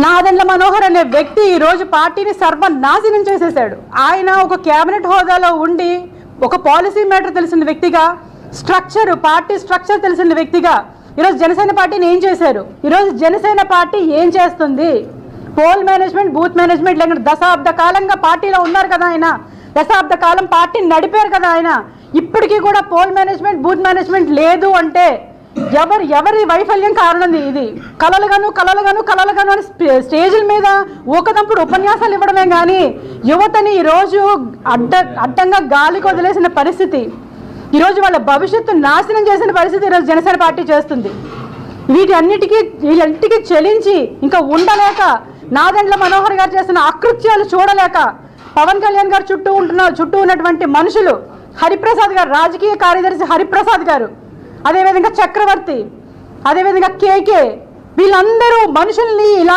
నాదెండ్ల మనోహర్ అనే వ్యక్తి ఈ రోజు పార్టీని సర్వనాశనం చేసేశాడు. ఆయన ఒక కేబినెట్ హోదాలో ఉండి ఒక పాలసీ మ్యాటర్ తెలిసిన వ్యక్తిగా, పార్టీ స్ట్రక్చర్ తెలిసిన వ్యక్తిగా ఈరోజు జనసేన పార్టీని ఏం చేశారు? ఈరోజు జనసేన పార్టీ ఏం చేస్తుంది? పోల్ మేనేజ్మెంట్, బూత్ మేనేజ్మెంట్ లేకుండా దశాబ్ద కాలంగా పార్టీలో ఉన్నారు కదా ఆయన. దశాబ్ద కాలం పార్టీని నడిపారు కదా ఆయన. ఇప్పటికీ కూడా పోల్ మేనేజ్మెంట్, బూత్ మేనేజ్మెంట్ లేదు అంటే ఎవరి వైఫల్యం కారణం? ఇది కలలుగాను అని స్టేజ్ల మీద ఊకదంపుడు ఉపన్యాసాలు ఇవ్వడమే కానీ యువతని ఈరోజు అడ్డంగా గాలికి వదిలేసిన పరిస్థితి, ఈరోజు వాళ్ళ భవిష్యత్తు నాశనం చేసిన పరిస్థితి ఈరోజు జనసేన పార్టీ చేస్తుంది. వీటన్నిటికీ చెలించి ఇంకా ఉండలేక, నాదెండ్ల మనోహర్ గారు చేసిన అకృత్యాలు చూడలేక, పవన్ కళ్యాణ్ గారు చుట్టూ ఉన్నటువంటి మనుషులు, హరిప్రసాద్ గారు, రాజకీయ కార్యదర్శి హరిప్రసాద్ గారు, అదేవిధంగా చక్రవర్తి, అదేవిధంగా కేకే, వీళ్ళందరూ మనుషుల్ని ఇలా